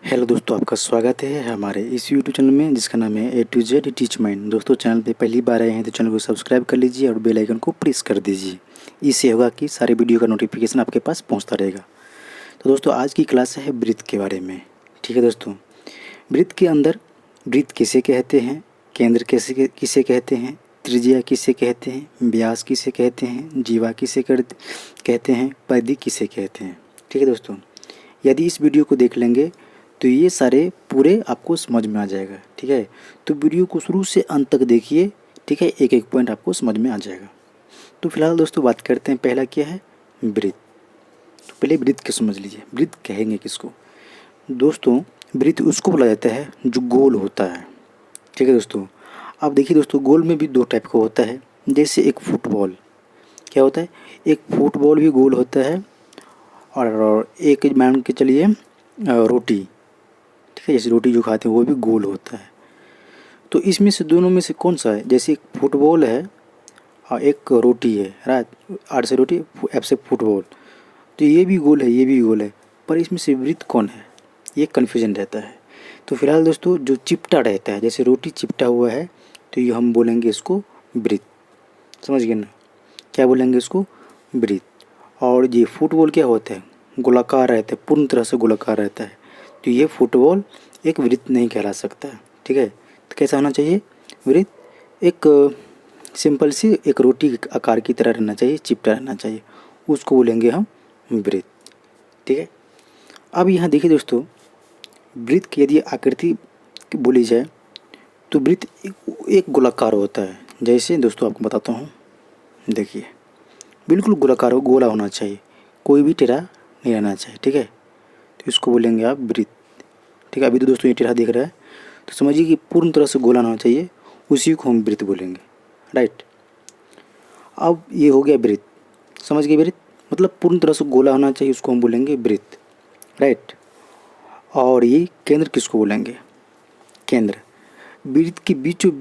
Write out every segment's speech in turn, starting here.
Hello दोस्तों, आपका स्वागत है हमारे इस यूट्यूब चैनल में जिसका नाम है A to Z teach mind. दोस्तों, चैनल पे पहली बार आए हैं तो चैनल को सब्सक्राइब कर लीजिए और बेल आइकन को प्रेस कर दीजिए। इससे होगा कि सारे वीडियो का नोटिफिकेशन आपके पास पहुंचता रहेगा। तो दोस्तों, आज की क्लास है ब्रीथ के बारे में। ठीक है दोस्तों, ब्रीथ के अंदर ब्रीथ किसे कहते हैं, केंद्र किसे कहते हैं, त्रिज्या किसे कहते हैं, व्यास किसे कहते हैं, जीवा किसे कहते हैं, परिधि किसे कहते हैं। ठीक है दोस्तों, यदि इस वीडियो को देख लेंगे तो ये सारे पूरे आपको समझ में आ जाएगा। ठीक है, तो वीडियो को शुरू से अंत तक देखिए। ठीक है, एक एक पॉइंट आपको समझ में आ जाएगा। तो फिलहाल दोस्तों बात करते हैं, पहला क्या है, ब्रीथ। तो पहले ब्रीथ को समझ लीजिए। ब्रीथ कहेंगे किसको दोस्तों? ब्रीथ उसको बोला जाता है जो गोल होता है। ठीक है दोस्तों, अब देखिए दोस्तों, गोल में भी दो टाइप का होता है। जैसे एक फुटबॉल, क्या होता है, एक फुटबॉल भी गोल होता है और एक मान के चलिए रोटी। ठीक है, जैसे रोटी जो खाते हैं वो भी गोल होता है। तो इसमें से दोनों में से कौन सा है? जैसे एक फुटबॉल है और एक रोटी है, राइट। आर से रोटी, एफ से फुटबॉल। तो ये भी गोल है, ये भी गोल है, पर इसमें से ब्रीथ कौन है, ये कन्फ्यूजन रहता है। तो फिलहाल दोस्तों, जो चिपटा रहता है, जैसे रोटी चिपटा हुआ है तो ये हम बोलेंगे इसको ब्रीथ। समझ गए ना, क्या बोलेंगे इसको? ब्रीथ। और ये फुटबॉल क्या होता है, गोलाकार रहता है, पूर्ण तरह से गोलाकार रहता है, तो ये फुटबॉल एक वृत्त नहीं कहला सकता है। ठीक है, तो कैसा होना चाहिए वृत्त? एक सिंपल सी एक रोटी के आकार की तरह रहना चाहिए, चिपटा रहना चाहिए, उसको बोलेंगे हम वृत्त। ठीक है, अब यहाँ देखिए दोस्तों, वृत्त की यदि आकृति बोली जाए तो वृत्त एक गोलाकार होता है। जैसे दोस्तों आपको बताता हूँ, देखिए बिल्कुल गोलाकार हो, गोला होना चाहिए, कोई भी टेढ़ा नहीं रहना चाहिए। ठीक है, तो इसको बोलेंगे आप वृत्त। ठीक है, अभी तो दोस्तों ये टेढ़ा दिख रहा है, तो समझिए कि पूर्ण तरह से गोला होना चाहिए, उसी को हम वृत्त बोलेंगे, राइट। अब ये हो गया वृत्त, समझ गए? वृत्त मतलब पूर्ण तरह से गोला होना चाहिए, उसको हम बोलेंगे वृत्त, राइट। और ये केंद्र किसको बोलेंगे? केंद्र। वृत्त के बीचों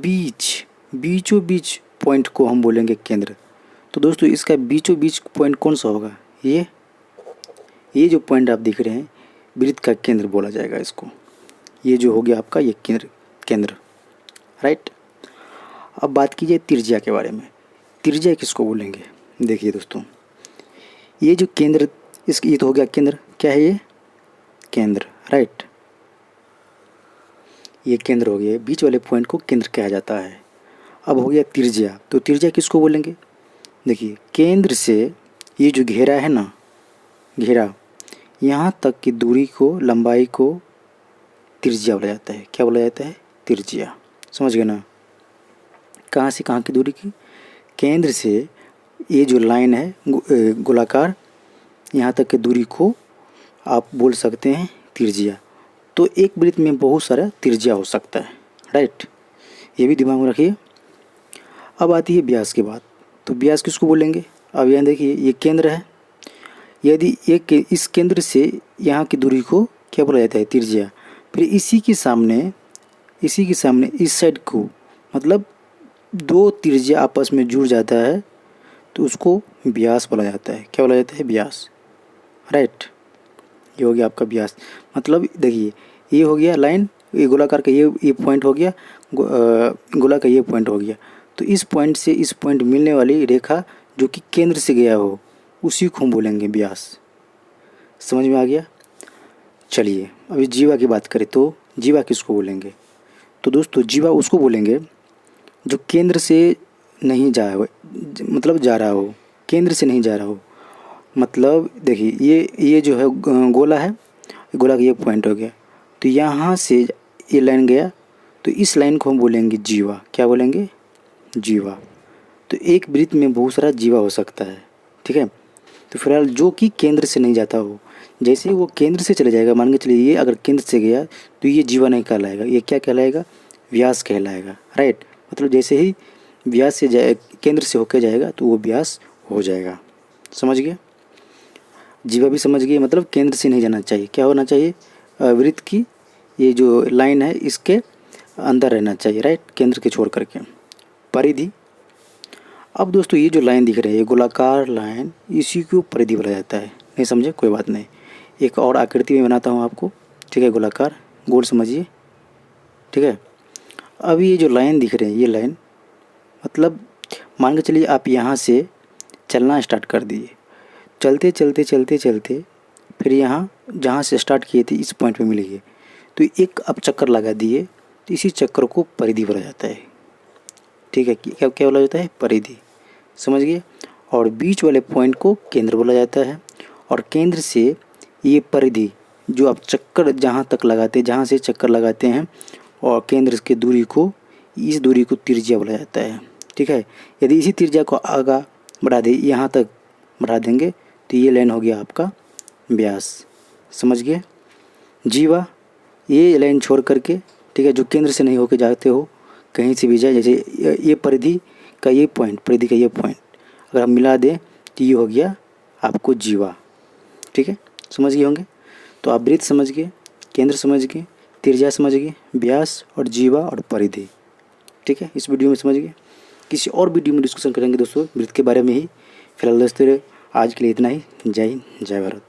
बीच पॉइंट को हम बोलेंगे केंद्र। तो दोस्तों, इसका बीचों बीच पॉइंट कौन सा होगा? ये जो पॉइंट आप दिख रहे हैं, वृत्त का केंद्र बोला जाएगा इसको। ये जो हो गया आपका ये केंद्र, राइट। अब बात कीजिए त्रिज्या के बारे में। त्रिज्या किसको बोलेंगे? देखिए दोस्तों, ये जो केंद्र, ये तो हो गया केंद्र। क्या है ये? केंद्र, राइट। ये केंद्र हो गया, बीच वाले पॉइंट को केंद्र कहा जाता है। अब हो गया त्रिज्या, तो त्रिज्या किसको बोलेंगे? देखिए, केंद्र से ये जो घेरा है ना, घेरा, यहाँ तक की दूरी को, लंबाई को त्रिज्या बोला जाता है। क्या बोला जाता है? त्रिज्या। समझ गए ना? कहाँ से कहाँ की दूरी की? केंद्र से ये जो लाइन है गोलाकार, यहाँ तक की दूरी को आप बोल सकते हैं त्रिज्या। तो एक वृत्त में बहुत सारा त्रिज्या हो सकता है, राइट। ये भी दिमाग में रखिए। अब आती है व्यास की बात। तो व्यास किसको बोलेंगे? अब यहाँ देखिए, ये केंद्र है, यदि इस केंद्र से यहाँ की दूरी को क्या बोला जाता है? त्रिज्या। फिर इसी के सामने इस साइड को, मतलब दो त्रिज्या आपस में जुड़ जाता है तो उसको व्यास बोला जाता है। क्या बोला जाता है? व्यास, राइट। ये हो गया आपका व्यास। मतलब देखिए, ये हो गया लाइन, ये गोलाकार का ये पॉइंट हो गया, गोला का ये पॉइंट हो गया। तो इस पॉइंट से इस पॉइंट मिलने वाली रेखा जो कि केंद्र से गया हो, उसी को हम बोलेंगे व्यास। समझ में आ गया? चलिए अभी जीवा की बात करें तो जीवा किसको बोलेंगे? तो दोस्तों, जीवा उसको बोलेंगे जो केंद्र से नहीं जा हो, मतलब जा रहा हो, केंद्र से नहीं जा रहा हो। मतलब देखिए, ये जो है गोला है, गोला का ये पॉइंट हो गया, तो यहाँ से ये लाइन गया, तो इस लाइन को हम बोलेंगे जीवा। क्या बोलेंगे? जीवा। तो एक वृत्त में बहुत सारा जीवा हो सकता है। ठीक है, तो फिलहाल जो कि केंद्र से नहीं जाता हो, जैसे वो केंद्र से चले जाएगा, मान के चलिए ये अगर केंद्र से गया तो ये जीवा नहीं कहलाएगा, ये क्या कहलाएगा? व्यास कहलाएगा, राइट। मतलब जैसे ही व्यास से जाए, केंद्र से होकर जाएगा तो वो व्यास हो जाएगा। समझ गए? जीवा भी समझ गए, मतलब केंद्र से नहीं जाना चाहिए। क्या होना चाहिए? वृत्त की ये जो लाइन है इसके अंदर रहना चाहिए, राइट, केंद्र के छोड़ करके। परिधि। अब दोस्तों, ये जो लाइन दिख रही है, ये गोलाकार लाइन, इसी को परिधि बोला जाता है। नहीं समझे? कोई बात नहीं, एक और आकृति में बनाता हूँ आपको, ठीक है, गोलाकार गोल समझिए। ठीक है, अब ये जो लाइन दिख रहे हैं, ये लाइन मतलब मान के चलिए आप यहाँ से चलना स्टार्ट कर दिए, चलते चलते चलते चलते फिर यहाँ जहाँ से स्टार्ट किए थे इस पॉइंट पे मिल गए, तो एक अब चक्कर लगा दिए, तो इसी चक्कर को परिधि बोला जाता है। ठीक है, क्या क्या बोला जाता है? परिधि, समझ गए। और बीच वाले पॉइंट को केंद्र बोला जाता है, और केंद्र से ये परिधि जो आप चक्कर जहाँ तक लगाते हैं, जहाँ से चक्कर लगाते हैं और केंद्र के दूरी को, इस दूरी को त्रिज्या बोला जाता है। ठीक है, यदि इसी त्रिज्या को आगे बढ़ा दे, यहाँ तक बढ़ा देंगे, तो ये लाइन हो गया आपका व्यास, समझ गए। जीवा, ये लाइन छोड़ करके, ठीक है, जो केंद्र से नहीं होके जाते हो, कहीं से भी जाए, जैसे ये परिधि का ये पॉइंट, परिधि का ये पॉइंट अगर हम मिला दें तो ये हो गया आपको जीवा। ठीक है, समझ गए होंगे। तो आप वृत्त समझ गए, केंद्र समझ गए, त्रिज्या समझ गए, व्यास और जीवा और परिधि। ठीक है, इस वीडियो में समझ गए। किसी और वीडियो में डिस्कशन करेंगे दोस्तों वृत्त के बारे में ही। फिलहाल दोस्तों आज के लिए इतना ही। जय हिंद, जय भारत।